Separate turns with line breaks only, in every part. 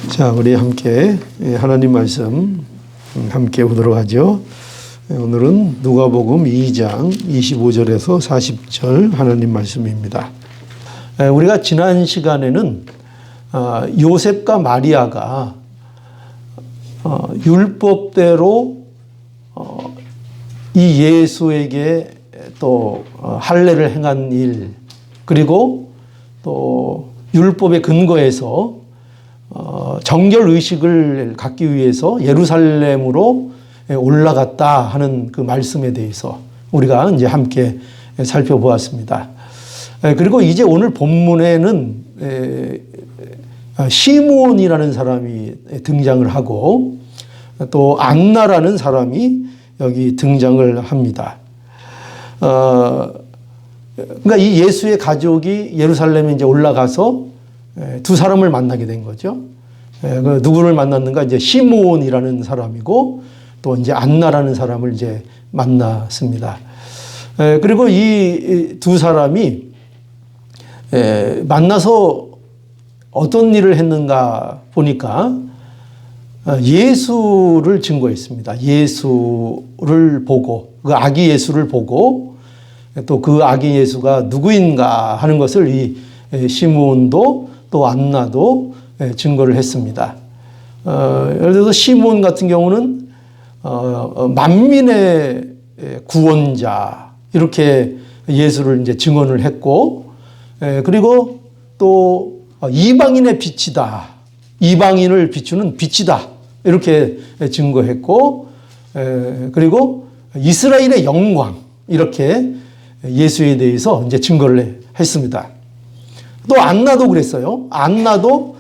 자, 우리 함께 하나님 말씀 함께 보도록 하죠. 오늘은 누가복음 2장 25절에서 40절 하나님 말씀입니다. 우리가 지난 시간에는 요셉과 마리아가 율법대로 이 예수에게 또 할례를 행한 일, 그리고 또 율법의 근거에서 정결 의식을 갖기 위해서 예루살렘으로 올라갔다 하는 그 말씀에 대해서 우리가 이제 함께 살펴보았습니다. 그리고 이제 오늘 본문에는 시몬이라는 사람이 등장을 하고 또 안나라는 사람이 여기 등장을 합니다. 그러니까 이 예수의 가족이 예루살렘에 이제 올라가서 두 사람을 만나게 된 거죠. 누구를 만났는가? 이제 시몬이라는 사람이고 또 이제 안나라는 사람을 이제 만났습니다. 그리고 이 두 사람이 만나서 어떤 일을 했는가 보니까 예수를 증거했습니다. 예수를 보고, 그 아기 예수를 보고 또 그 아기 예수가 누구인가 하는 것을 이 시몬도 또 안나도 증거를 했습니다. 예를 들어서 시몬 같은 경우는 만민의 구원자 이렇게 예수를 이제 증언을 했고, 그리고 또 이방인의 빛이다, 이방인을 비추는 빛이다 이렇게 증거했고, 그리고 이스라엘의 영광 이렇게 예수에 대해서 이제 증거를 했습니다. 또 안나도 그랬어요. 안나도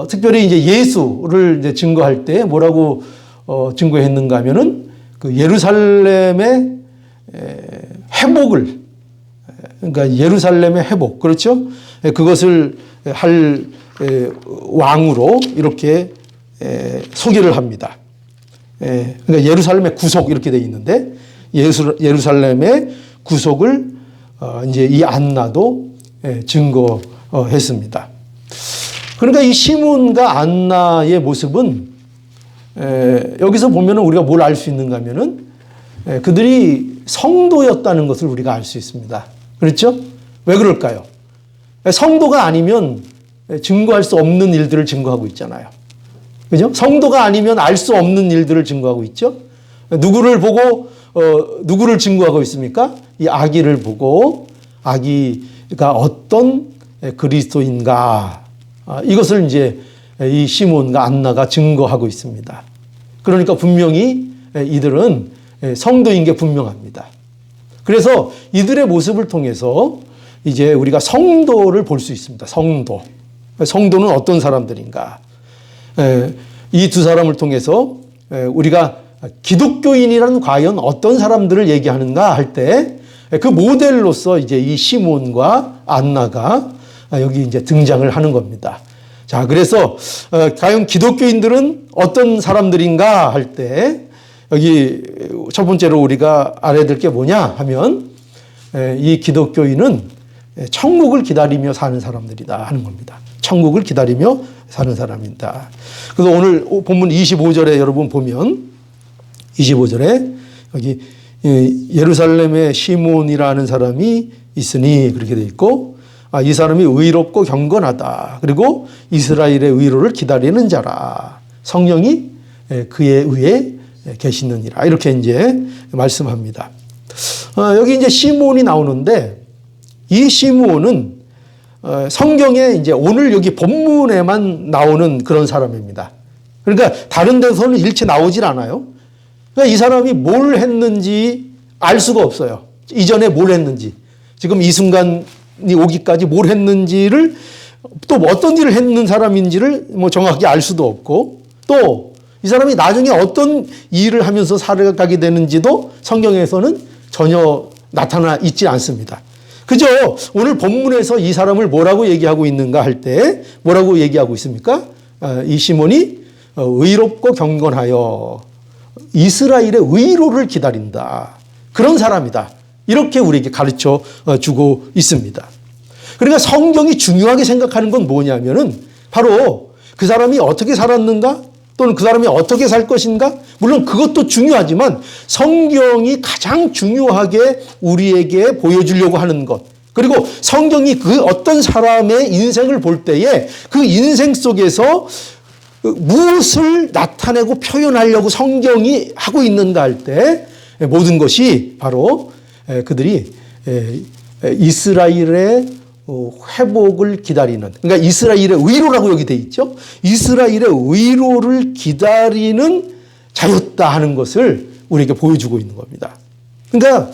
특별히 이제 예수를 이제 증거할 때 뭐라고 증거했는가 하면은 그 예루살렘의 회복을, 그러니까 예루살렘의 회복, 그렇죠? 그것을 할 왕으로 이렇게 소개를 합니다. 그러니까 예루살렘의 구속 이렇게 되어 있는데 예루살렘의 구속을 이제 이 안나도 증거했습니다. 그러니까 이 시몬과 안나의 모습은 여기서 보면 우리가 뭘 알 수 있는가 하면은 그들이 성도였다는 것을 우리가 알 수 있습니다. 그렇죠? 왜 그럴까요? 성도가 아니면 증거할 수 없는 일들을 증거하고 있잖아요. 그죠? 성도가 아니면 알 수 없는 일들을 증거하고 있죠? 누구를 보고 누구를 증거하고 있습니까? 이 아기를 보고 아기가 어떤 그리스도인가, 이것을 이제 이 시몬과 안나가 증거하고 있습니다. 그러니까 분명히 이들은 성도인 게 분명합니다. 그래서 이들의 모습을 통해서 이제 우리가 성도를 볼 수 있습니다. 성도는 어떤 사람들인가? 이 두 사람을 통해서 우리가 기독교인이란 과연 어떤 사람들을 얘기하는가 할 때 그 모델로서 이제 이 시몬과 안나가 여기 이제 등장을 하는 겁니다. 자, 그래서 과연 기독교인들은 어떤 사람들인가 할 때 여기 첫 번째로 우리가 알아야 될 게 뭐냐 하면 이 기독교인은 천국을 기다리며 사는 사람들이다 하는 겁니다. 천국을 기다리며 사는 사람이다. 그래서 오늘 본문 25절에 여러분 보면 25절에 여기 예루살렘에 시몬이라는 사람이 있으니 그렇게 돼 있고, 이 사람이 의롭고 경건하다. 그리고 이스라엘의 의로를 기다리는 자라. 성령이 그의 의에 계시느니라. 이렇게 이제 말씀합니다. 여기 이제 시몬이 나오는데 이 시몬은 성경에 이제 오늘 여기 본문에만 나오는 그런 사람입니다. 그러니까 다른 데서는 일체 나오질 않아요. 그러니까 이 사람이 뭘 했는지 알 수가 없어요. 이전에 뭘 했는지, 지금 이 순간이 오기까지 뭘 했는지를, 또 어떤 일을 했는 사람인지를 뭐 정확히 알 수도 없고, 또 이 사람이 나중에 어떤 일을 하면서 살아가게 되는지도 성경에서는 전혀 나타나 있지 않습니다. 그죠? 오늘 본문에서 이 사람을 뭐라고 얘기하고 있는가 할 때 뭐라고 얘기하고 있습니까? 이 시몬이 의롭고 경건하여 이스라엘의 의로를 기다린다. 그런 사람이다. 이렇게 우리에게 가르쳐 주고 있습니다. 그러니까 성경이 중요하게 생각하는 건 뭐냐면은 바로 그 사람이 어떻게 살았는가? 또는 그 사람이 어떻게 살 것인가? 물론 그것도 중요하지만 성경이 가장 중요하게 우리에게 보여주려고 하는 것. 그리고 성경이 그 어떤 사람의 인생을 볼 때에 그 인생 속에서 무엇을 나타내고 표현하려고 성경이 하고 있는가 할 때 모든 것이 바로 그들이 이스라엘의 회복을 기다리는, 그러니까 이스라엘의 의로라고 여기 돼 있죠. 이스라엘의 의로를 기다리는 자였다 하는 것을 우리에게 보여주고 있는 겁니다. 그러니까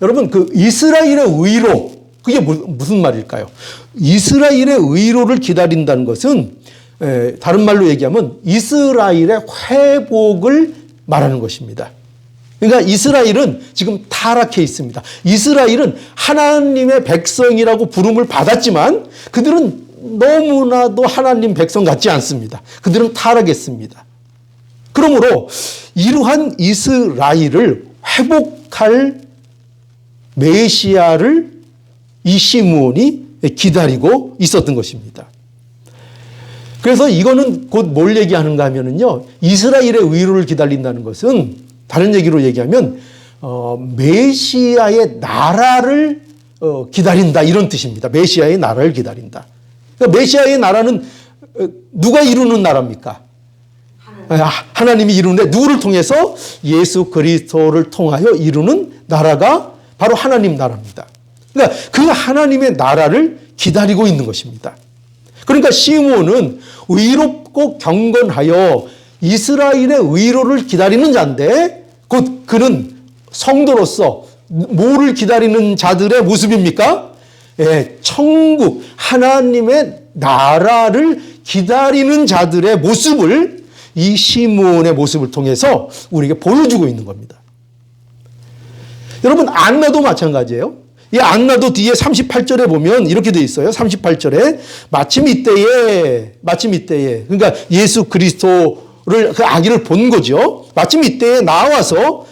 여러분 그 이스라엘의 의로, 그게 무슨 말일까요? 이스라엘의 의로를 기다린다는 것은 다른 말로 얘기하면 이스라엘의 회복을 말하는 것입니다. 그러니까 이스라엘은 지금 타락해 있습니다. 이스라엘은 하나님의 백성이라고 부름을 받았지만 그들은 너무나도 하나님 백성 같지 않습니다. 그들은 타락했습니다. 그러므로 이러한 이스라엘을 회복할 메시아를 이 시므온이 기다리고 있었던 것입니다. 그래서 이거는 곧 뭘 얘기하는가 하면은요, 이스라엘의 의로를 기다린다는 것은 다른 얘기로 얘기하면 메시아의 나라를 기다린다 이런 뜻입니다. 메시아의 나라를 기다린다. 그러니까 메시아의 나라는 누가 이루는 나라입니까? 하나님이 이루는데 누구를 통해서? 예수 그리스도를 통하여 이루는 나라가 바로 하나님 나라입니다. 그러니까 그 하나님의 나라를 기다리고 있는 것입니다. 그러니까 시므온은 의롭고 경건하여 이스라엘의 의로를 기다리는 자인데 곧 그는 성도로서 뭐를 기다리는 자들의 모습입니까? 천국, 하나님의 나라를 기다리는 자들의 모습을 이 시므온의 모습을 통해서 우리에게 보여주고 있는 겁니다. 여러분 안나도 마찬가지예요. 이 안나도 뒤에 38절에 보면 이렇게 돼 있어요. 38절에 마침 이때에 그러니까 예수 그리스도를 그 아기를 본 거죠. 마침 이때에 나와서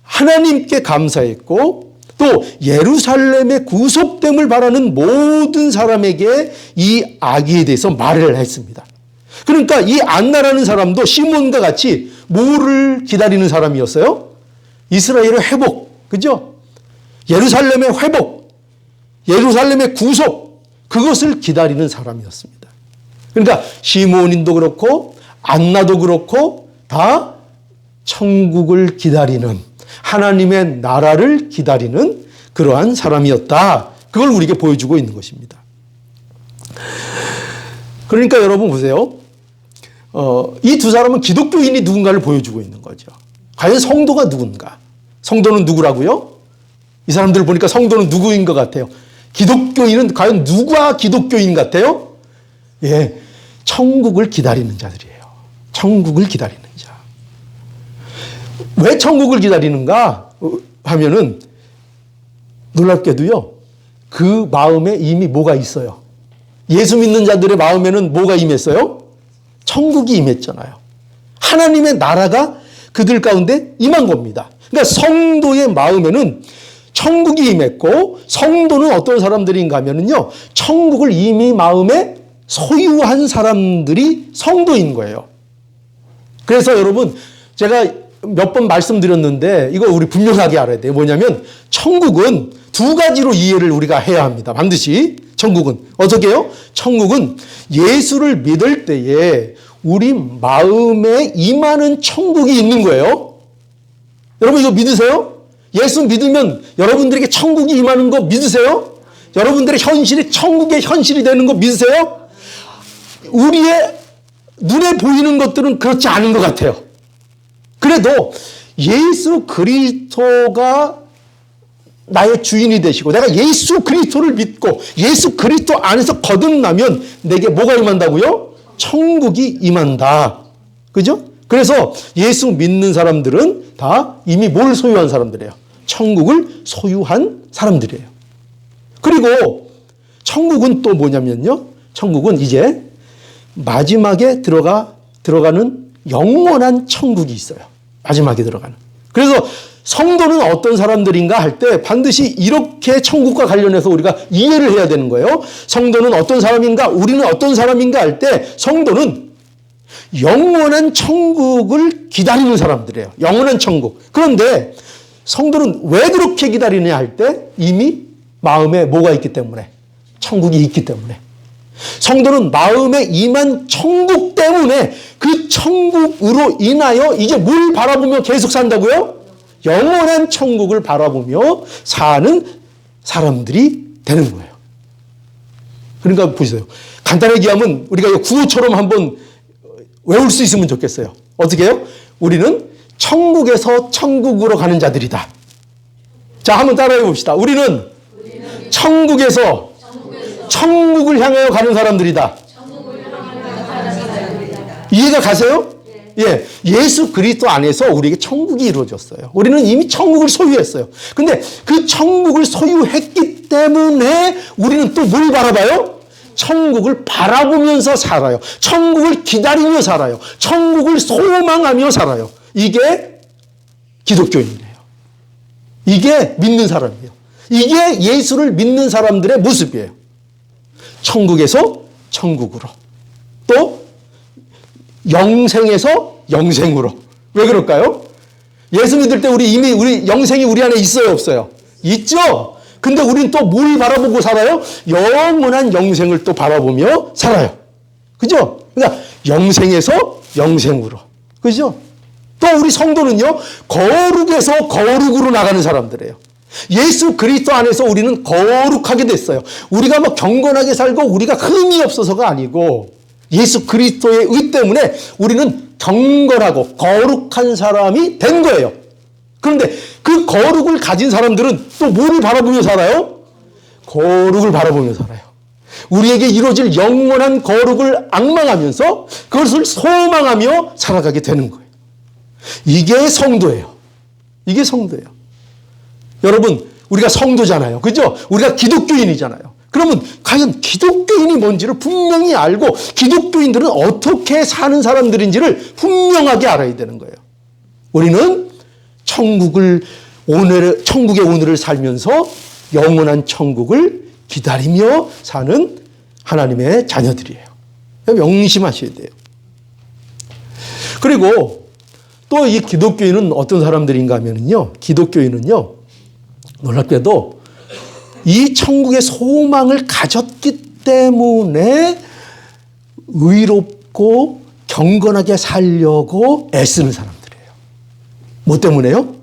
하나님께 감사했고 또 예루살렘의 구속됨을 바라는 모든 사람에게 이 아기에 대해서 말을 했습니다. 그러니까 이 안나라는 사람도 시몬과 같이 뭐를 기다리는 사람이었어요? 이스라엘의 회복, 그죠? 예루살렘의 회복, 예루살렘의 구속, 그것을 기다리는 사람이었습니다. 그러니까 시므온인도 그렇고 안나도 그렇고 다 천국을 기다리는, 하나님의 나라를 기다리는 그러한 사람이었다. 그걸 우리에게 보여주고 있는 것입니다. 그러니까 여러분 보세요. 이 두 사람은 기독교인이 누군가를 보여주고 있는 거죠. 과연 성도가 누군가? 성도는 누구라고요? 이 사람들 보니까 성도는 누구인 것 같아요? 기독교인은 과연 누가 기독교인 같아요? 예, 천국을 기다리는 자들이에요. 천국을 기다리는 자. 왜 천국을 기다리는가 하면은 놀랍게도요, 그 마음에 이미 뭐가 있어요? 예수 믿는 자들의 마음에는 뭐가 임했어요? 천국이 임했잖아요. 하나님의 나라가 그들 가운데 임한 겁니다. 그러니까 성도의 마음에는 천국이 임했고, 성도는 어떤 사람들인가 하면은요, 천국을 이미 마음에 소유한 사람들이 성도인 거예요. 그래서 여러분, 제가 몇 번 말씀드렸는데, 이거 우리 분명하게 알아야 돼요. 뭐냐면, 천국은 두 가지로 이해를 우리가 해야 합니다. 반드시. 천국은. 어떻게 해요? 천국은 예수를 믿을 때에 우리 마음에 임하는 천국이 있는 거예요. 여러분, 이거 믿으세요? 예수 믿으면 여러분들에게 천국이 임하는 거 믿으세요? 여러분들의 현실이 천국의 현실이 되는 거 믿으세요? 우리의 눈에 보이는 것들은 그렇지 않은 것 같아요. 그래도 예수 그리스도가 나의 주인이 되시고 내가 예수 그리스도를 믿고 예수 그리스도 안에서 거듭나면 내게 뭐가 임한다고요? 천국이 임한다. 그죠? 그래서 예수 믿는 사람들은 다 이미 뭘 소유한 사람들이에요? 천국을 소유한 사람들이에요. 그리고 천국은 또 뭐냐면요, 천국은 이제 마지막에 들어가는 영원한 천국이 있어요. 마지막에 들어가는. 그래서 성도는 어떤 사람들인가 할 때 반드시 이렇게 천국과 관련해서 우리가 이해를 해야 되는 거예요. 성도는 어떤 사람인가, 우리는 어떤 사람인가 할 때 성도는 영원한 천국을 기다리는 사람들이에요. 영원한 천국. 그런데 성도는 왜 그렇게 기다리느냐 할 때 이미 마음에 뭐가 있기 때문에, 천국이 있기 때문에. 성도는 마음에 임한 천국 때문에 그 천국으로 인하여 이제 뭘 바라보며 계속 산다고요? 영원한 천국을 바라보며 사는 사람들이 되는 거예요. 그러니까 보세요. 간단하게 얘기하면 우리가 구호처럼 한번 외울 수 있으면 좋겠어요. 어떻게 해요? 우리는 천국에서 천국으로 가는 자들이다. 자, 한번 따라해 봅시다. 우리는 천국에서 천국을 향하여 가는 사람들이다. 이해가 가세요? 예, 예수 그리스도 안에서 우리에게 천국이 이루어졌어요. 우리는 이미 천국을 소유했어요. 근데 그 천국을 소유했기 때문에 우리는 또 뭘 바라봐요? 천국을 바라보면서 살아요. 천국을 기다리며 살아요. 천국을 소망하며 살아요. 이게 기독교인이에요. 이게 믿는 사람이에요. 이게 예수를 믿는 사람들의 모습이에요. 천국에서 천국으로, 또 영생에서 영생으로. 왜 그럴까요? 예수 믿을 때 우리 영생이 우리 안에 있어요, 없어요? 있죠? 근데 우리는 또 뭘 바라보고 살아요? 영원한 영생을 또 바라보며 살아요. 그죠? 그러니까 영생에서 영생으로. 그죠? 또 우리 성도는요, 거룩에서 거룩으로 나가는 사람들이에요. 예수 그리스도 안에서 우리는 거룩하게 됐어요. 우리가 뭐 경건하게 살고 우리가 흠이 없어서가 아니고 예수 그리스도의 의 때문에 우리는 경건하고 거룩한 사람이 된 거예요. 그런데 그 거룩을 가진 사람들은 또 뭐를 바라보며 살아요? 거룩을 바라보며 살아요. 우리에게 이루어질 영원한 거룩을 앙망하면서 그것을 소망하며 살아가게 되는 거예요. 이게 성도예요. 이게 성도예요. 여러분, 우리가 성도잖아요. 그죠? 우리가 기독교인이잖아요. 그러면 과연 기독교인이 뭔지를 분명히 알고 기독교인들은 어떻게 사는 사람들인지를 분명하게 알아야 되는 거예요. 우리는 천국의 오늘을 살면서 영원한 천국을 기다리며 사는 하나님의 자녀들이에요. 명심하셔야 돼요. 그리고 또 이 기독교인은 어떤 사람들인가 하면요, 기독교인은요, 놀랍게도 이 천국의 소망을 가졌기 때문에 의롭고 경건하게 살려고 애쓰는 사람들이에요. 뭐 때문에요?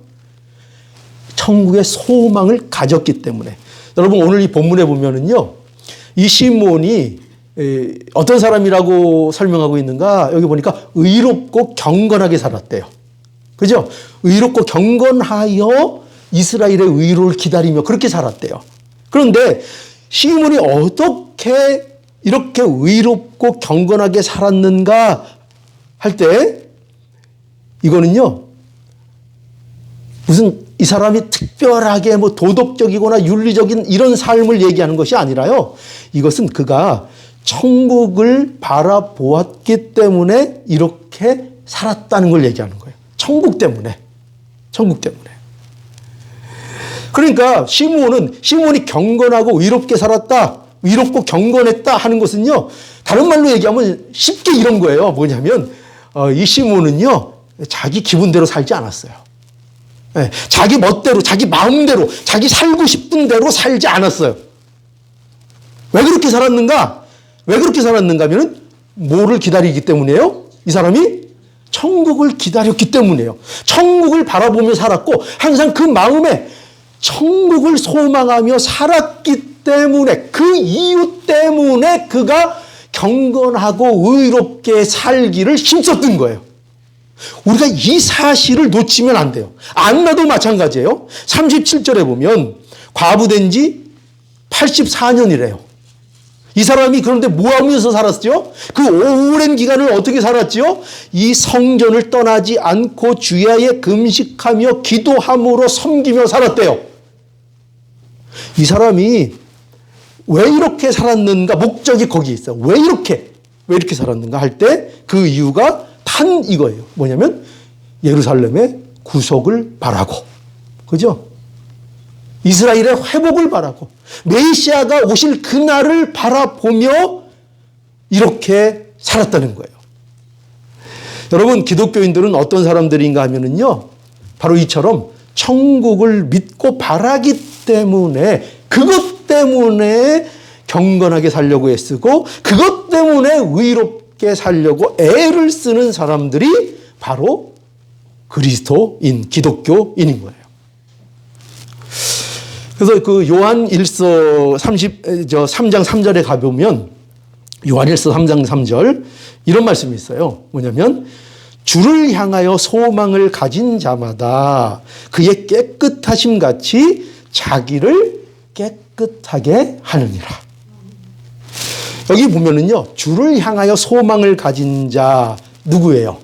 천국의 소망을 가졌기 때문에. 여러분, 오늘 이 본문에 보면은요, 이 시몬이 어떤 사람이라고 설명하고 있는가? 여기 보니까 의롭고 경건하게 살았대요. 그죠? 의롭고 경건하여 이스라엘의 의로를 기다리며 그렇게 살았대요. 그런데 시몬이 어떻게 이렇게 의롭고 경건하게 살았는가 할 때 이거는요, 무슨 이 사람이 특별하게 뭐 도덕적이거나 윤리적인 이런 삶을 얘기하는 것이 아니라요, 이것은 그가 천국을 바라보았기 때문에 이렇게 살았다는 걸 얘기하는 거예요. 천국 때문에. 천국 때문에. 그러니까 시몬이 경건하고 의롭게 살았다, 의롭고 경건했다 하는 것은요, 다른 말로 얘기하면 쉽게 이런 거예요. 뭐냐면 이 시몬은요, 자기 기분대로 살지 않았어요. 네, 자기 멋대로, 자기 마음대로, 자기 살고 싶은 대로 살지 않았어요. 왜 그렇게 살았는가? 왜 그렇게 살았는가 하면 뭐를 기다리기 때문이에요? 이 사람이 천국을 기다렸기 때문이에요. 천국을 바라보며 살았고 항상 그 마음에 천국을 소망하며 살았기 때문에, 그 이유 때문에 그가 경건하고 의롭게 살기를 힘썼던 거예요. 우리가 이 사실을 놓치면 안 돼요. 안나도 마찬가지예요. 37절에 보면 과부된 지 84년이래요. 이 사람이 그런데 뭐 하면서 살았죠? 그 오랜 기간을 어떻게 살았죠? 이 성전을 떠나지 않고 주야에 금식하며 기도함으로 섬기며 살았대요. 이 사람이 왜 이렇게 살았는가? 목적이 거기 있어요. 왜 이렇게 살았는가 할 때 그 이유가 단 이거예요. 뭐냐면 예루살렘의 구속을 바라고 그죠? 이스라엘의 회복을 바라고 메시아가 오실 그날을 바라보며 이렇게 살았다는 거예요. 여러분, 기독교인들은 어떤 사람들인가 하면은요, 바로 이처럼 천국을 믿고 바라기 때문에, 그것 때문에 경건하게 살려고 애쓰고 그것 때문에 의롭게 살려고 애를 쓰는 사람들이 바로 그리스도인, 기독교인인 거예요. 그래서 그 요한 1서 3장 3절에 가보면, 요한 1서 3장 3절 이런 말씀이 있어요. 뭐냐면, 주를 향하여 소망을 가진 자마다 그의 깨끗하심 같이 자기를 깨끗하게 하느니라. 여기 보면은요, 주를 향하여 소망을 가진 자 누구예요?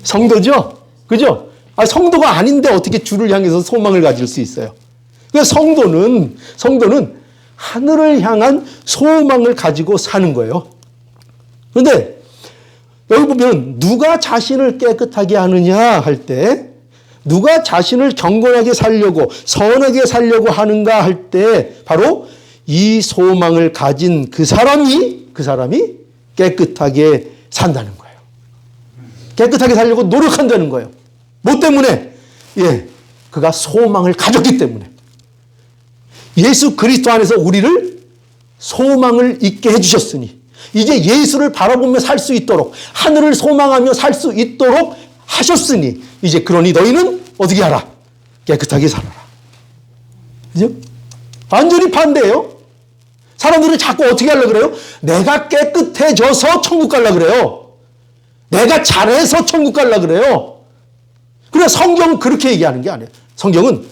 성도죠? 그죠? 성도가 아닌데 어떻게 주를 향해서 소망을 가질 수 있어요? 그래서 성도는 하늘을 향한 소망을 가지고 사는 거예요. 그런데 여기 보면 누가 자신을 깨끗하게 하느냐 할 때, 누가 자신을 경건하게 살려고 선하게 살려고 하는가 할 때, 바로 이 소망을 가진 그 사람이 깨끗하게 산다는 거예요. 깨끗하게 살려고 노력한다는 거예요. 뭐 때문에? 그가 소망을 가졌기 때문에. 예수 그리스도 안에서 우리를 소망을 있게 해주셨으니 이제 예수를 바라보며 살 수 있도록, 하늘을 소망하며 살 수 있도록 하셨으니, 이제 그러니 너희는 어떻게 하라? 깨끗하게 살아라. 그죠? 완전히 반대예요. 사람들은 자꾸 어떻게 하려고 그래요? 내가 깨끗해져서 천국 가려고 그래요. 내가 잘해서 천국 가려고 그래요. 그래, 성경은 그렇게 얘기하는 게 아니에요. 성경은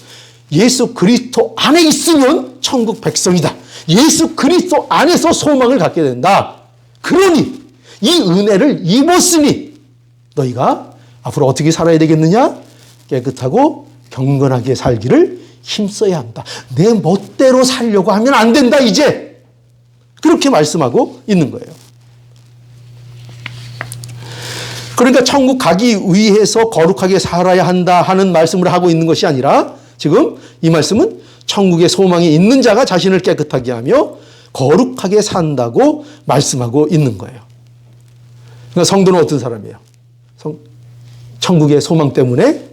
예수 그리스도 안에 있으면 천국 백성이다. 예수 그리스도 안에서 소망을 갖게 된다. 그러니 이 은혜를 입었으니 너희가 앞으로 어떻게 살아야 되겠느냐? 깨끗하고 경건하게 살기를 힘써야 한다. 내 멋대로 살려고 하면 안 된다, 이제. 그렇게 말씀하고 있는 거예요. 그러니까 천국 가기 위해서 거룩하게 살아야 한다 하는 말씀을 하고 있는 것이 아니라, 지금 이 말씀은 천국의 소망이 있는 자가 자신을 깨끗하게 하며 거룩하게 산다고 말씀하고 있는 거예요. 그러니까 성도는 어떤 사람이에요? 천국의 소망 때문에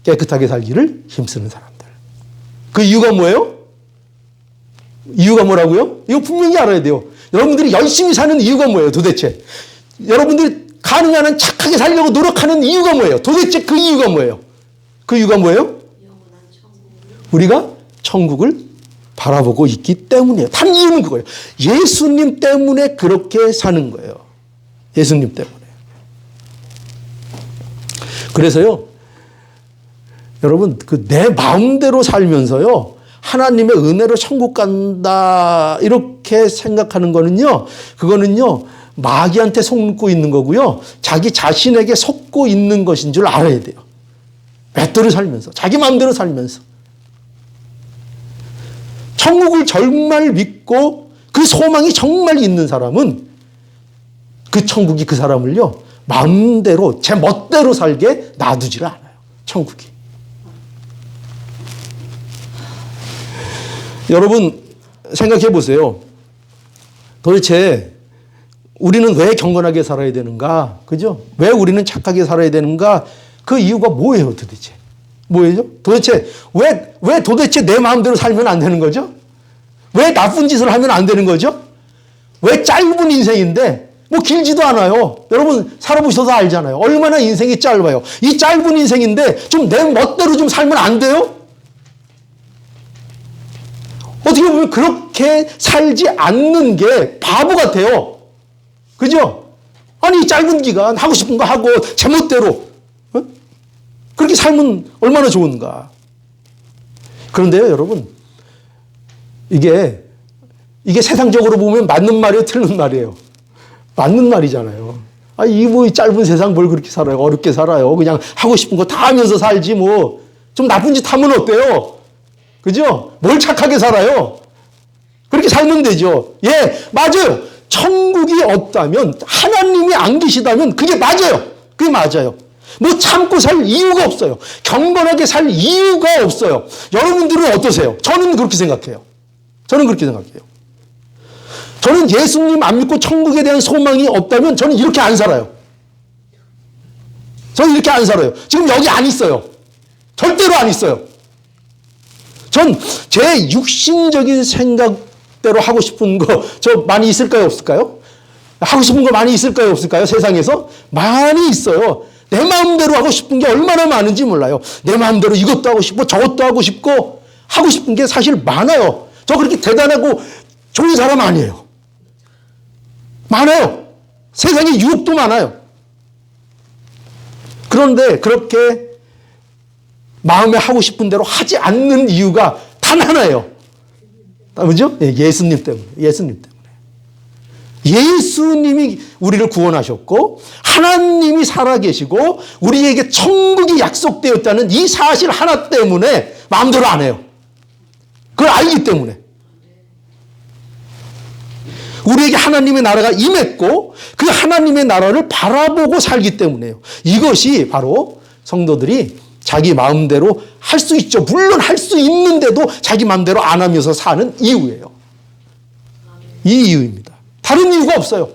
깨끗하게 살기를 힘쓰는 사람들. 그 이유가 뭐예요? 이유가 뭐라고요? 이거 분명히 알아야 돼요. 여러분들이 열심히 사는 이유가 뭐예요, 도대체? 여러분들이 가능한 한 착하게 살려고 노력하는 이유가 뭐예요? 도대체 그 이유가 뭐예요? 그 이유가 뭐예요? 우리가 천국을 바라보고 있기 때문이에요. 단 이유는 그거예요. 예수님 때문에 그렇게 사는 거예요. 예수님 때문에. 그래서요, 여러분, 내 마음대로 살면서요, 하나님의 은혜로 천국 간다, 이렇게 생각하는 거는요, 그거는요, 마귀한테 속고 있는 거고요, 자기 자신에게 속고 있는 것인 줄 알아야 돼요. 맷대로 살면서, 자기 마음대로 살면서. 천국을 정말 믿고 그 소망이 정말 있는 사람은 그 천국이 그 사람을요, 마음대로, 제 멋대로 살게 놔두지를 않아요. 천국이. 여러분, 생각해 보세요. 도대체 우리는 왜 경건하게 살아야 되는가? 그죠? 왜 우리는 착하게 살아야 되는가? 그 이유가 뭐예요, 도대체? 뭐예요? 도대체 왜 도대체 내 마음대로 살면 안 되는 거죠? 왜 나쁜 짓을 하면 안 되는 거죠? 왜 짧은 인생인데 뭐 길지도 않아요. 여러분 살아보셔서 알잖아요. 얼마나 인생이 짧아요. 이 짧은 인생인데 좀 내 멋대로 좀 살면 안 돼요? 어떻게 보면 그렇게 살지 않는 게 바보 같아요. 그죠? 아니, 짧은 기간 하고 싶은 거 하고 제 멋대로 그렇게 살면 얼마나 좋은가. 그런데요, 여러분, 이게 세상적으로 보면 맞는 말이에요, 틀린 말이에요? 맞는 말이잖아요. 이 짧은 세상 뭘 그렇게 살아요? 어렵게 살아요. 그냥 하고 싶은 거 다 하면서 살지 뭐. 좀 나쁜 짓 하면 어때요? 그죠? 뭘 착하게 살아요? 그렇게 살면 되죠. 예, 맞아요. 천국이 없다면, 하나님이 안 계시다면 그게 맞아요. 그게 맞아요. 뭐 참고 살 이유가 없어요. 경건하게 살 이유가 없어요. 여러분들은 어떠세요? 저는 그렇게 생각해요. 저는 그렇게 생각해요. 저는 예수님 안 믿고 천국에 대한 소망이 없다면 저는 이렇게 안 살아요. 저는 이렇게 안 살아요. 지금 여기 안 있어요. 절대로 안 있어요. 전 제 육신적인 생각대로 하고 싶은 거 저 많이 있을까요? 없을까요? 하고 싶은 거 많이 있을까요? 없을까요? 세상에서? 많이 있어요. 내 마음대로 하고 싶은 게 얼마나 많은지 몰라요. 내 마음대로 이것도 하고 싶고 저것도 하고 싶고 하고 싶은 게 사실 많아요. 저 그렇게 대단하고 좋은 사람 아니에요. 많아요. 세상에 유혹도 많아요. 그런데 그렇게 마음에 하고 싶은 대로 하지 않는 이유가 단 하나예요. 뭐죠? 예수님 때문에. 예수님 때문에. 예수님이 우리를 구원하셨고 하나님이 살아계시고 우리에게 천국이 약속되었다는 이 사실 하나 때문에 마음대로 안 해요. 그걸 알기 때문에. 우리에게 하나님의 나라가 임했고 그 하나님의 나라를 바라보고 살기 때문에요. 이것이 바로 성도들이 자기 마음대로 할 수 있죠. 물론 할 수 있는데도 자기 마음대로 안 하면서 사는 이유예요. 이 이유입니다. 다른 이유가 없어요.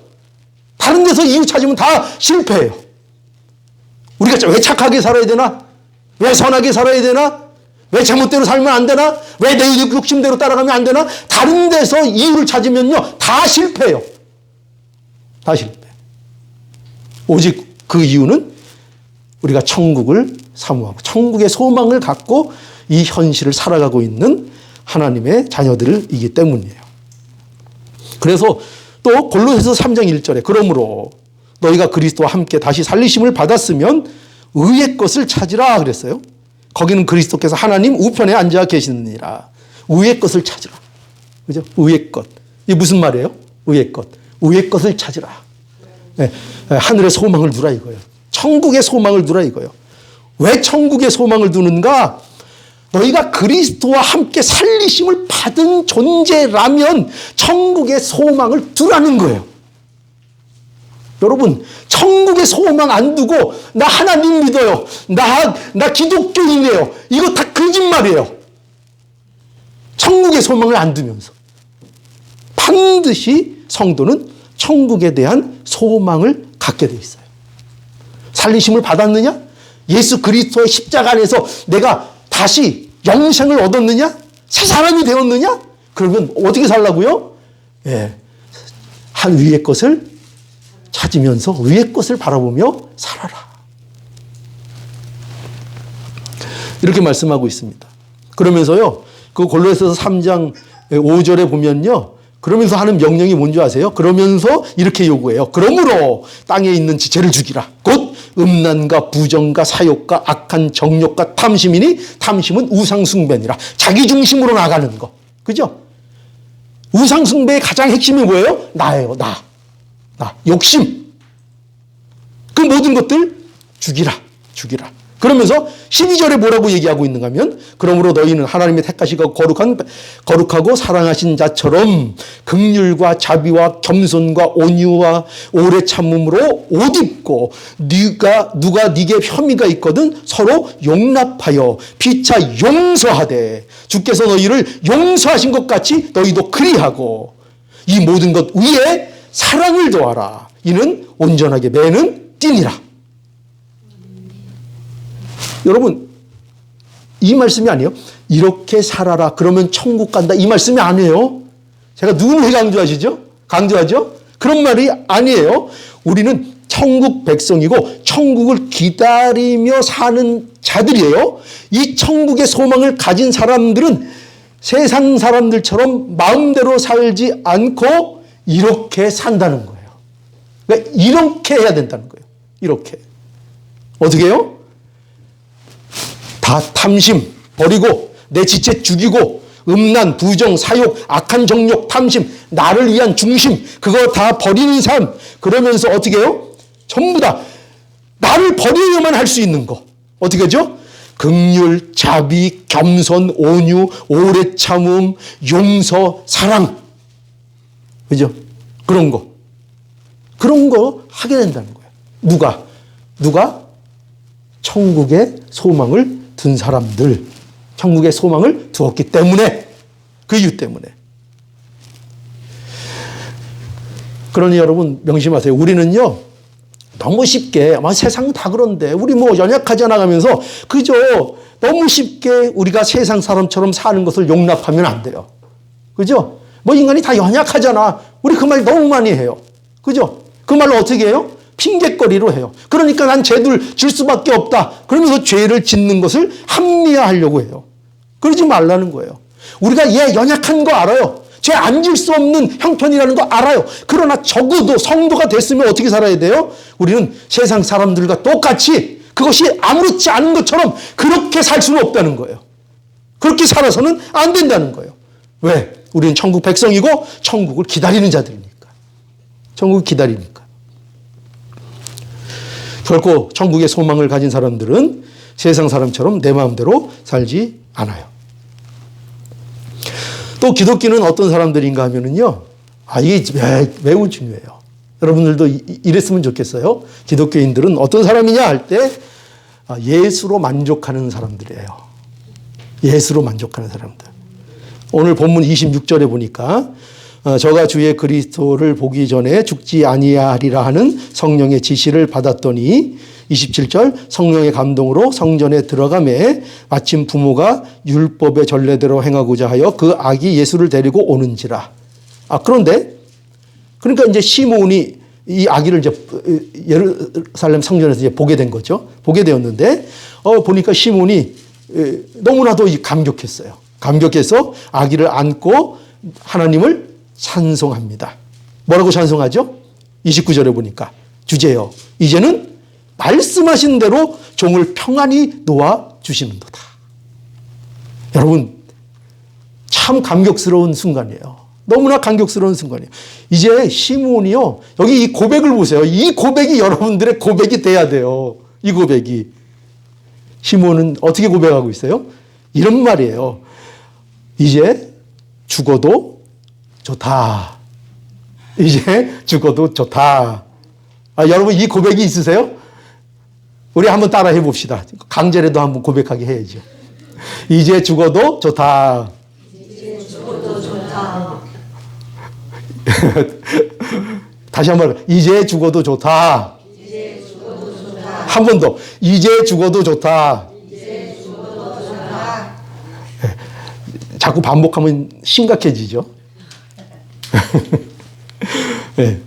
다른 데서 이유 찾으면 다 실패해요. 우리가 왜 착하게 살아야 되나? 왜 선하게 살아야 되나? 왜 제멋대로 살면 안 되나? 왜 내 욕심대로 따라가면 안 되나? 다른 데서 이유를 찾으면요 다 실패해요. 다 실패. 오직 그 이유는 우리가 천국을 사모하고 천국의 소망을 갖고 이 현실을 살아가고 있는 하나님의 자녀들이기 때문이에요. 그래서 또 골로새서 3장 1절에 그러므로 너희가 그리스도와 함께 다시 살리심을 받았으면 의의 것을 찾으라 그랬어요. 거기는 그리스도께서 하나님 우편에 앉아 계시느니라. 의의 것을 찾으라. 그죠? 의의 것. 이게 무슨 말이에요? 의의 것. 의의 것을 찾으라. 네. 하늘의 소망을 두라 이거예요. 천국의 소망을 두라 이거예요. 왜 천국의 소망을 두는가? 너희가 그리스도와 함께 살리심을 받은 존재라면 천국의 소망을 두라는 거예요. 여러분, 천국의 소망 안 두고 나 하나님 믿어요. 나 기독교인이에요. 이거 다 거짓말이에요. 천국의 소망을 안 두면서. 반드시 성도는 천국에 대한 소망을 갖게 돼 있어요. 살리심을 받았느냐? 예수 그리스도의 십자가 안에서 내가 다시 영생을 얻었느냐? 새 사람이 되었느냐? 그러면 어떻게 살라고요? 예, 한 위의 것을 찾으면서 위의 것을 바라보며 살아라. 이렇게 말씀하고 있습니다. 그러면서요, 그 골로새서 3장 5절에 보면요, 그러면서 하는 명령이 뭔지 아세요? 그러면서 이렇게 요구해요. 그러므로 땅에 있는 지체를 죽이라. 곧 음란과 부정과 사욕과 악한 정욕과 탐심이니 탐심은 우상숭배니라. 자기 중심으로 나가는 거. 그죠? 우상숭배의 가장 핵심이 뭐예요? 나예요. 나. 욕심. 그 모든 것들 죽이라. 그러면서 12절에 뭐라고 얘기하고 있는가 하면 그러므로 너희는 하나님의 택하시고 거룩하고 사랑하신 자처럼 긍휼과 자비와 겸손과 온유와 오래 참음으로 옷 입고 누가 네게 혐의가 있거든 서로 용납하여 피차 용서하되 주께서 너희를 용서하신 것 같이 너희도 그리하고 이 모든 것 위에 사랑을 더하라. 이는 온전하게 매는 띠니라. 여러분, 이 말씀이 아니에요. 이렇게 살아라. 그러면 천국 간다. 이 말씀이 아니에요. 제가 누구를 강조하죠? 그런 말이 아니에요. 우리는 천국 백성이고 천국을 기다리며 사는 자들이에요. 이 천국의 소망을 가진 사람들은 세상 사람들처럼 마음대로 살지 않고 이렇게 산다는 거예요. 그러니까 이렇게 해야 된다는 거예요. 이렇게. 어떻게 해요? 다 탐심 버리고 내 지체 죽이고 음란, 부정, 사욕, 악한 정욕, 탐심, 나를 위한 중심 그거 다 버리는 삶. 그러면서 어떻게 해요? 전부 다 나를 버리려만 할 수 있는 거. 어떻게 하죠? 긍휼, 자비, 겸손, 온유, 오래 참음, 용서, 사랑. 그죠? 그런 거 하게 된다는 거예요. 누가? 천국의 소망을 둔 사람들, 천국의 소망을 두었기 때문에, 그 이유 때문에. 그러니 여러분 명심하세요. 우리는요, 너무 쉽게, 세상 다 그런데, 우리 뭐 연약하지 않아 가면서, 그저 너무 쉽게 우리가 세상 사람처럼 사는 것을 용납하면 안 돼요. 그죠? 뭐 인간이 다 연약하잖아. 우리 그 말 너무 많이 해요. 그죠? 그 말로 어떻게 해요? 핑계거리로 해요. 그러니까 난 죄를 질 수밖에 없다. 그러면서 죄를 짓는 것을 합리화하려고 해요. 그러지 말라는 거예요. 우리가 얘 연약한 거 알아요. 죄 안 질 수 없는 형편이라는 거 알아요. 그러나 적어도 성도가 됐으면 어떻게 살아야 돼요? 우리는 세상 사람들과 똑같이 그것이 아무렇지 않은 것처럼 그렇게 살 수는 없다는 거예요. 그렇게 살아서는 안 된다는 거예요. 왜? 우리는 천국 백성이고 천국을 기다리는 자들이니까. 천국을 기다리니까. 결코 천국의 소망을 가진 사람들은 세상 사람처럼 내 마음대로 살지 않아요. 또 기독교는 어떤 사람들인가 하면은요, 이게 매우 중요해요. 여러분들도 이랬으면 좋겠어요. 기독교인들은 어떤 사람이냐 할 때, 예수로 만족하는 사람들이에요. 예수로 만족하는 사람들. 오늘 본문 26절에 보니까, 저가 주의 그리스도를 보기 전에 죽지 아니하리라 하는 성령의 지시를 받았더니 27절 성령의 감동으로 성전에 들어가매 마침 부모가 율법의 전례대로 행하고자 하여 그 아기 예수를 데리고 오는지라. 그런데 그러니까 이제 시므온이 이 아기를 이제 예루살렘 성전에서 이제 보게 된 거죠. 보게 되었는데 보니까 시므온이 너무나도 감격했어요. 감격해서 아기를 안고 하나님을 찬송합니다. 뭐라고 찬송하죠? 29절에 보니까 주제요, 이제는 말씀하신 대로 종을 평안히 놓아주시는도다. 여러분 참 감격스러운 순간이에요. 너무나 감격스러운 순간이에요. 이제 시므온이요, 여기 이 고백을 보세요. 이 고백이 여러분들의 고백이 돼야 돼요. 이 고백이. 시므온은 어떻게 고백하고 있어요? 이런 말이에요. 이제 죽어도 좋다. 이제 죽어도 좋다. 여러분 이 고백이 있으세요? 우리 한번 따라 해봅시다. 강제라도 한번 고백하게 해야죠. 이제 죽어도 좋다.
이제 죽어도 좋다.
다시 한번. 이제 죽어도 좋다.
이제 죽어도 좋다.
한 번 더. 이제 죽어도 좋다.
이제 죽어도 좋다.
자꾸 반복하면 심각해지죠. 네.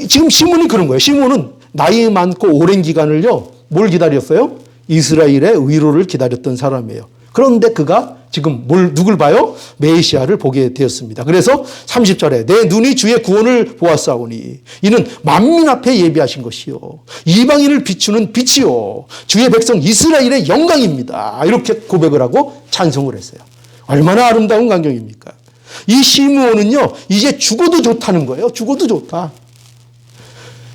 지금 시몬이 그런 거예요. 시몬은 나이 많고 오랜 기간을요, 뭘 기다렸어요? 이스라엘의 위로를 기다렸던 사람이에요. 그런데 그가 지금 누굴 봐요? 메시아를 보게 되었습니다. 그래서 30절에 내 눈이 주의 구원을 보았사오니 이는 만민 앞에 예비하신 것이요 이방인을 비추는 빛이요 주의 백성 이스라엘의 영광입니다. 이렇게 고백을 하고 찬송을 했어요. 얼마나 아름다운 광경입니까? 이 시므온은요, 이제 죽어도 좋다는 거예요. 죽어도 좋다.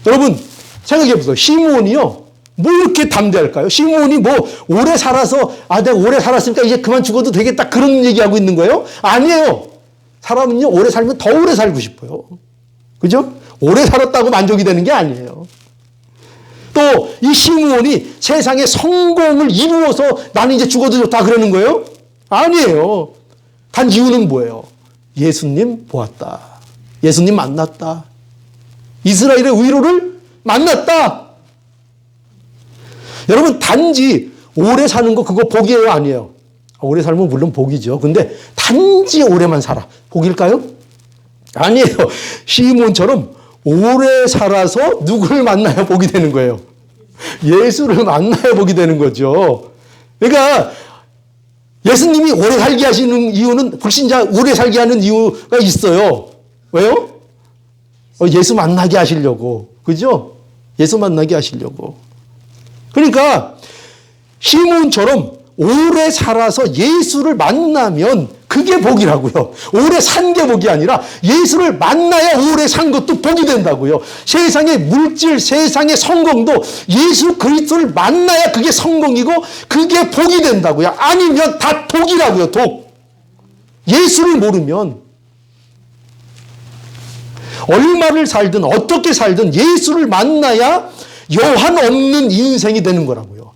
여러분 생각해 보세요. 시므온이요, 뭐 이렇게 담대할까요? 시므온이 뭐 오래 살아서 내가 오래 살았으니까 이제 그만 죽어도 되겠다 그런 얘기하고 있는 거예요? 아니에요. 사람은요 오래 살면 더 오래 살고 싶어요. 그죠? 오래 살았다고 만족이 되는 게 아니에요. 또 이 시므온이 세상에 성공을 이루어서 나는 이제 죽어도 좋다 그러는 거예요? 아니에요. 단 이유는 뭐예요? 예수님 보았다. 예수님 만났다. 이스라엘의 위로를 만났다. 여러분 단지 오래 사는 거 그거 복이에요? 아니에요? 오래 살면 물론 복이죠. 근데 단지 오래만 살아. 복일까요? 아니에요. 시몬처럼 오래 살아서 누구를 만나야 복이 되는 거예요? 예수를 만나야 복이 되는 거죠. 그러니까 예수님이 오래 살게 하시는 이유는, 불신자 오래 살게 하는 이유가 있어요. 왜요? 예수 만나게 하시려고. 그죠? 예수 만나게 하시려고. 그러니까 시몬처럼 오래 살아서 예수를 만나면 그게 복이라고요. 오래 산 게 복이 아니라 예수를 만나야 오래 산 것도 복이 된다고요. 세상의 물질, 세상의 성공도 예수 그리스도를 만나야 그게 성공이고 그게 복이 된다고요. 아니면 다 독이라고요. 독. 예수를 모르면 얼마를 살든 어떻게 살든 예수를 만나야 여한 없는 인생이 되는 거라고요.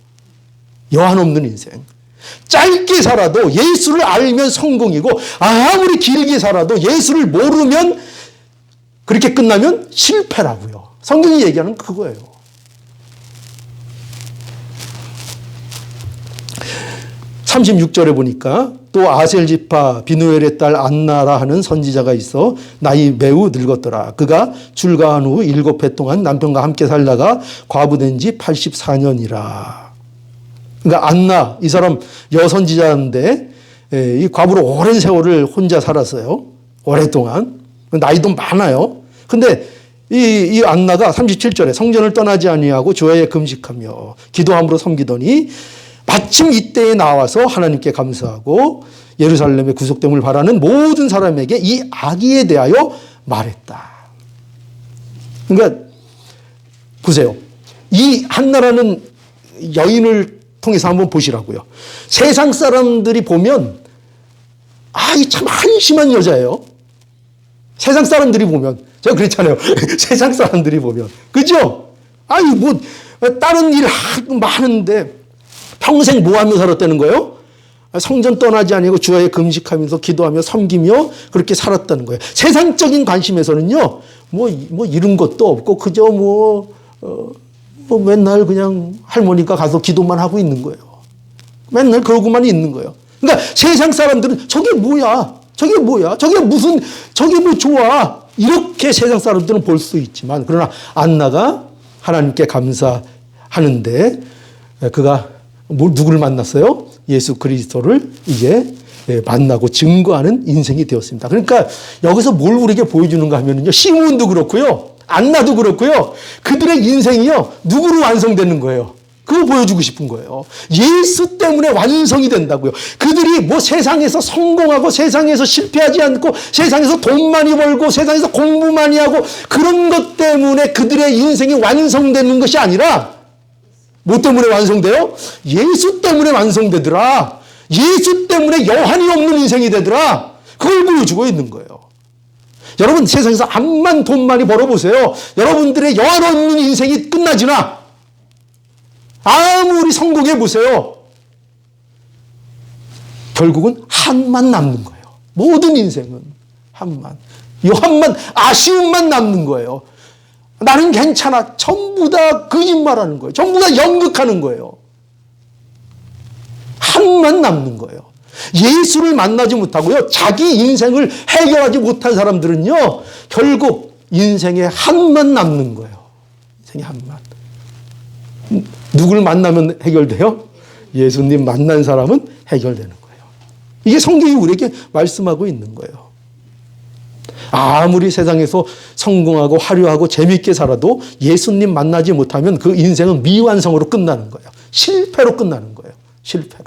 여한 없는 인생. 짧게 살아도 예수를 알면 성공이고 아무리 길게 살아도 예수를 모르면 그렇게 끝나면 실패라고요. 성경이 얘기하는 그거예요. 36절에 보니까 또 아셀 지파 비누엘의 딸 안나라 하는 선지자가 있어 나이 매우 늙었더라. 그가 출가한 후 7해 동안 남편과 함께 살다가 과부된 지 84년이라. 그러니까 안나 이 사람 여선지자인데 이 과부로 오랜 세월을 혼자 살았어요. 오랫동안. 나이도 많아요. 근데 이 안나가 37절에 성전을 떠나지 아니하고 주야에 금식하며 기도함으로 섬기더니 마침 이때에 나와서 하나님께 감사하고 예루살렘의 구속됨을 바라는 모든 사람에게 이 아기에 대하여 말했다. 그러니까 보세요. 이 한나라는 여인을 통해서 한번 보시라고요. 세상 사람들이 보면 이 참 한심한 여자예요. 세상 사람들이 보면 제가 그랬잖아요. 세상 사람들이 보면 그죠? 뭐 다른 일 많은데 평생 뭐 하며 살았다는 거예요? 성전 떠나지 아니고 주야에 금식하면서 기도하며 섬기며 그렇게 살았다는 거예요. 세상적인 관심에서는요, 뭐 이런 것도 없고 그저 뭐 맨날 그냥 할머니가 가서 기도만 하고 있는 거예요. 맨날 그러고만 있는 거예요. 그러니까 세상 사람들은 저게 뭐야? 저게 뭐야? 저게 뭐 좋아? 이렇게 세상 사람들은 볼 수 있지만 그러나 안나가 하나님께 감사하는데 그가 누구를 만났어요? 예수 그리스도를 이제 만나고 증거하는 인생이 되었습니다. 그러니까 여기서 뭘 우리에게 보여주는가 하면요. 시므온도 그렇고요. 안나도 그렇고요. 그들의 인생이요. 누구로 완성되는 거예요? 그거 보여주고 싶은 거예요. 예수 때문에 완성이 된다고요. 그들이 뭐 세상에서 성공하고 세상에서 실패하지 않고 세상에서 돈 많이 벌고 세상에서 공부 많이 하고 그런 것 때문에 그들의 인생이 완성되는 것이 아니라 뭐 때문에 완성돼요? 예수 때문에 완성되더라. 예수 때문에 여한이 없는 인생이 되더라. 그걸 보여주고 있는 거예요. 여러분 세상에서 암만 돈 많이 벌어보세요. 여러분들의 여한 없는 인생이 끝나지나 아무리 성공해보세요. 결국은 한만 남는 거예요. 모든 인생은 한만. 이 한만, 아쉬움만 남는 거예요. 나는 괜찮아. 전부 다 거짓말하는 거예요. 전부 다 연극하는 거예요. 한만 남는 거예요. 예수를 만나지 못하고요. 자기 인생을 해결하지 못한 사람들은요. 결국 인생에 한만 남는 거예요. 인생에 한만. 누굴 만나면 해결돼요? 예수님 만난 사람은 해결되는 거예요. 이게 성경이 우리에게 말씀하고 있는 거예요. 아무리 세상에서 성공하고 화려하고 재밌게 살아도 예수님 만나지 못하면 그 인생은 미완성으로 끝나는 거예요. 실패로 끝나는 거예요. 실패로.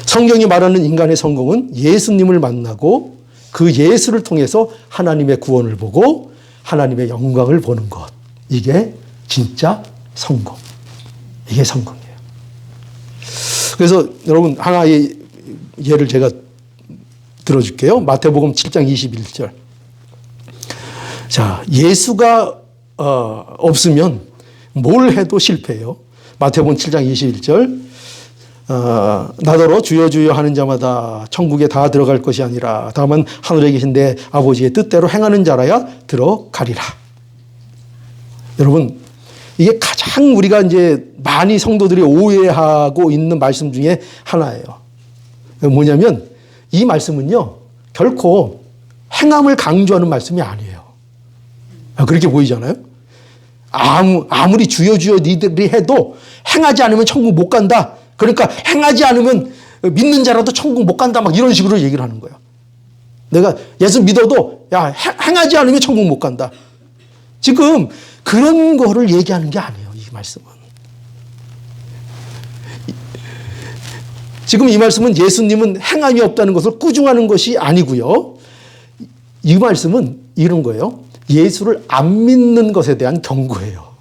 성경이 말하는 인간의 성공은 예수님을 만나고 그 예수를 통해서 하나님의 구원을 보고 하나님의 영광을 보는 것. 이게 진짜 성공. 이게 성공이에요. 그래서 여러분 하나의 예를 제가 들어줄게요. 마태복음 7장 21절. 자, 예수가 없으면 뭘 해도 실패해요. 마태복음 7장 21절. 나더러 주여 주여 하는 자마다 천국에 다 들어갈 것이 아니라 다만 하늘에 계신 내 아버지의 뜻대로 행하는 자라야 들어가리라. 여러분, 이게 가장 우리가 이제 많이 성도들이 오해하고 있는 말씀 중에 하나예요. 뭐냐면 이 말씀은요, 결코 행함을 강조하는 말씀이 아니에요. 그렇게 보이잖아요. 아무리 주여 주여 니들이 해도 행하지 않으면 천국 못 간다. 그러니까 행하지 않으면 믿는 자라도 천국 못 간다. 막 이런 식으로 얘기를 하는 거예요. 내가 예수 믿어도 야 행하지 않으면 천국 못 간다. 지금 그런 거를 얘기하는 게 아니에요. 이 말씀은. 지금 이 말씀은 예수님은 행함이 없다는 것을 꾸중하는 것이 아니고요. 이 말씀은 이런 거예요. 예수를 안 믿는 것에 대한 경고예요.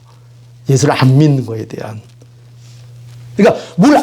예수를 안 믿는 것에 대한. 그러니까 뭘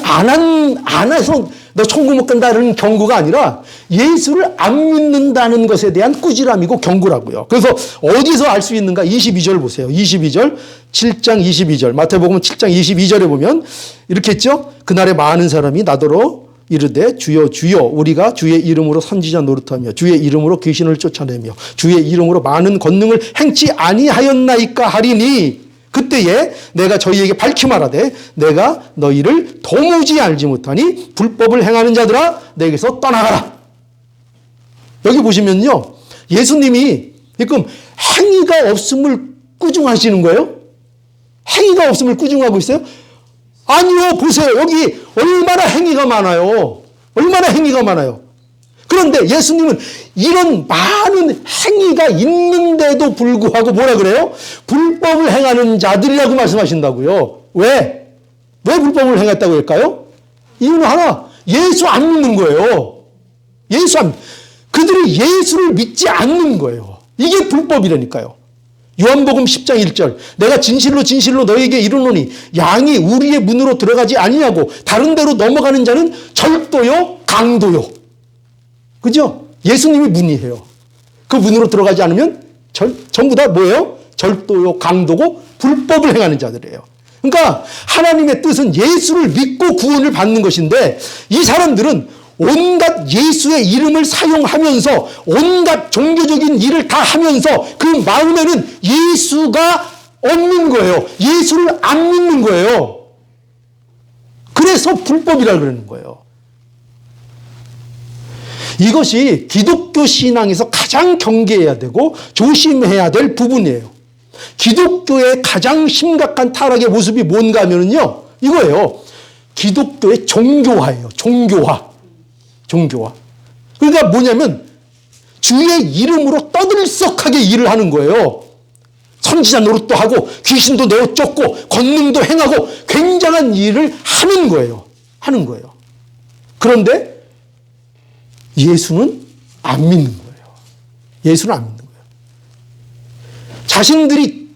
안 해서 너 천국 못 간다는 경고가 아니라 예수를 안 믿는다는 것에 대한 꾸지람이고 경고라고요. 그래서 어디서 알 수 있는가? 22절 보세요. 22절, 7장 22절. 마태복음 7장 22절에 보면 이렇게 했죠. 그날에 많은 사람이 나더러 이르되 주여 주여 우리가 주의 이름으로 선지자 노릇하며 주의 이름으로 귀신을 쫓아내며 주의 이름으로 많은 권능을 행치 아니하였나이까 하리니 그때에 내가 저희에게 밝히 말하되 내가 너희를 도무지 알지 못하니 불법을 행하는 자들아 내게서 떠나가라. 여기 보시면요. 예수님이 지금 행위가 없음을 꾸중하시는 거예요? 행위가 없음을 꾸중하고 있어요? 아니요. 보세요. 여기 얼마나 행위가 많아요. 얼마나 행위가 많아요. 그런데 예수님은 이런 많은 행위가 있는데도 불구하고 뭐라 그래요? 불법을 행하는 자들이라고 말씀하신다고요. 왜? 왜 불법을 행했다고 할까요? 이유는 하나, 예수 안 믿는 거예요. 그들이 예수를 믿지 않는 거예요. 이게 불법이라니까요. 요한복음 10장 1절 내가 진실로 진실로 너에게 이르노니 양이 우리의 문으로 들어가지 아니하고 다른 데로 넘어가는 자는 절도요 강도요. 그죠? 예수님이 문이에요. 그 문으로 들어가지 않으면 전부 다 뭐예요? 절도요 강도고 불법을 행하는 자들이에요. 그러니까 하나님의 뜻은 예수를 믿고 구원을 받는 것인데 이 사람들은 온갖 예수의 이름을 사용하면서 온갖 종교적인 일을 다 하면서 그 마음에는 예수가 없는 거예요. 예수를 안 믿는 거예요. 그래서 불법이라고 그러는 거예요. 이것이 기독교 신앙에서 가장 경계해야 되고 조심해야 될 부분이에요. 기독교의 가장 심각한 타락의 모습이 뭔가 하면요. 이거예요. 기독교의 종교화예요. 종교화. 그러니까 뭐냐면 주의 이름으로 떠들썩하게 일을 하는 거예요. 선지자 노릇도 하고 귀신도 내어 쫓고 권능도 행하고 굉장한 일을 하는 거예요. 그런데 예수는 안 믿는 거예요. 예수를 안 믿는 거예요. 자신들이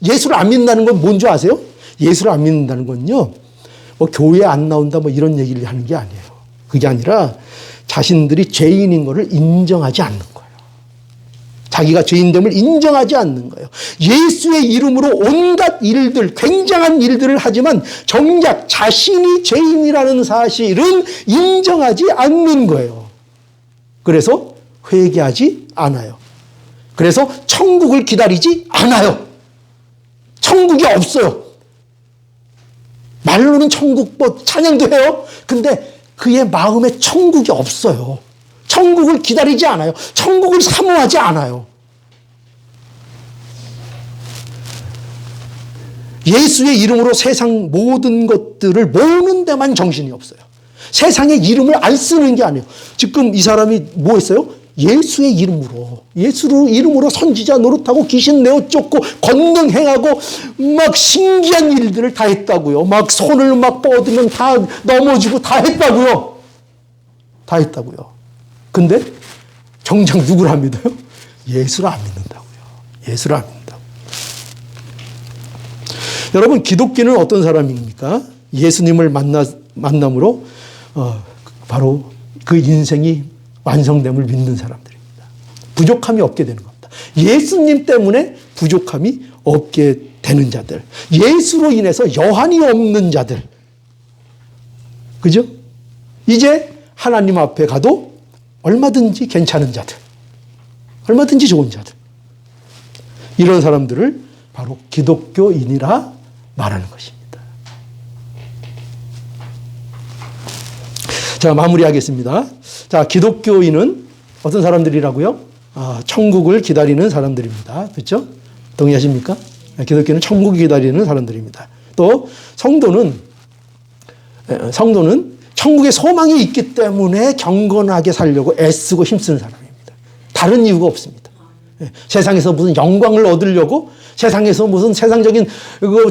예수를 안 믿는다는 건 뭔지 아세요? 예수를 안 믿는다는 건요. 뭐 교회 안 나온다 뭐 이런 얘기를 하는 게 아니에요. 그게 아니라 자신들이 죄인인 것을 인정하지 않는 거예요. 자기가 죄인됨을 인정하지 않는 거예요. 예수의 이름으로 온갖 일들, 굉장한 일들을 하지만 정작 자신이 죄인이라는 사실은 인정하지 않는 거예요. 그래서 회개하지 않아요. 그래서 천국을 기다리지 않아요. 천국이 없어요. 말로는 천국 뭐 찬양도 해요. 근데 그의 마음에 천국이 없어요. 천국을 기다리지 않아요. 천국을 사모하지 않아요. 예수의 이름으로 세상 모든 것들을 모으는 데만 정신이 없어요. 세상의 이름을 안 쓰는 게 아니에요. 지금 이 사람이 뭐 했어요? 예수의 이름으로 선지자 노릇하고 귀신 내어 쫓고 권능 행하고 막 신기한 일들을 다 했다고요. 막 손을 막 뻗으면 다 넘어지고 다 했다고요. 근데 정작 누구를 안 믿어요? 예수를 안 믿는다고요. 예수를 안 믿는다고. 여러분, 기독교는 어떤 사람입니까? 예수님을 만남으로 바로 그 인생이 완성됨을 믿는 사람들입니다. 부족함이 없게 되는 겁니다. 예수님 때문에 부족함이 없게 되는 자들. 예수로 인해서 여한이 없는 자들. 그죠? 이제 하나님 앞에 가도 얼마든지 괜찮은 자들. 얼마든지 좋은 자들. 이런 사람들을 바로 기독교인이라 말하는 것입니다. 자, 마무리하겠습니다. 자, 기독교인은 어떤 사람들이라고요? 천국을 기다리는 사람들입니다. 그렇죠? 동의하십니까? 기독교는 천국을 기다리는 사람들입니다. 또 성도는 천국에 소망이 있기 때문에 경건하게 살려고 애쓰고 힘쓰는 사람입니다. 다른 이유가 없습니다. 세상에서 무슨 영광을 얻으려고, 세상에서 무슨 세상적인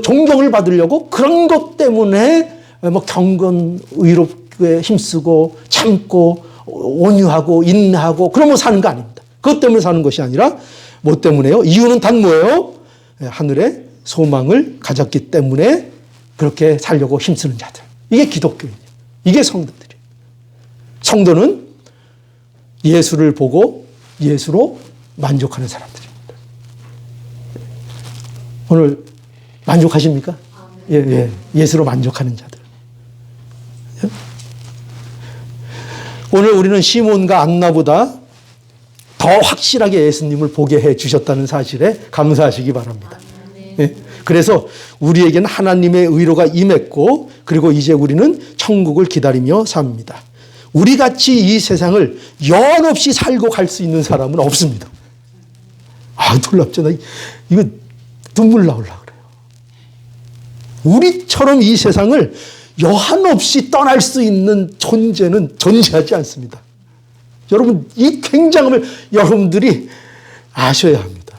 존경을 받으려고 그런 것 때문에 뭐 경건, 의롭게 힘쓰고 참고 온유하고 인내하고 그러면 사는 거 아닙니다. 그것 때문에 사는 것이 아니라 뭐 때문에요? 이유는 단 뭐예요? 하늘의 소망을 가졌기 때문에 그렇게 살려고 힘쓰는 자들. 이게 기독교예요. 이게 성도들이에요. 성도는 예수를 보고 예수로 만족하는 사람들입니다. 오늘 만족하십니까? 예. 예수로 만족하는 자들. 오늘 우리는 시몬과 안나보다 더 확실하게 예수님을 보게 해 주셨다는 사실에 감사하시기 바랍니다. 예. 그래서 우리에게는 하나님의 의로가 임했고, 그리고 이제 우리는 천국을 기다리며 삽니다. 우리같이 이 세상을 연없이 살고 갈 수 있는 사람은 없습니다. 놀랍죠. 이거 눈물 나오려고 그래요. 우리처럼 이 세상을 여한없이 떠날 수 있는 존재는 존재하지 않습니다. 여러분, 이 굉장함을 여러분들이 아셔야 합니다.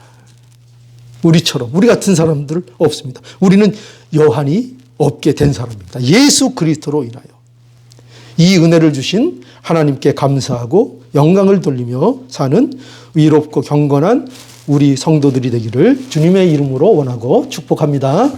우리처럼, 우리 같은 사람들 없습니다. 우리는 여한이 없게 된 사람입니다. 예수 그리스도로 인하여. 이 은혜를 주신 하나님께 감사하고 영광을 돌리며 사는 의롭고 경건한 우리 성도들이 되기를 주님의 이름으로 원하고 축복합니다.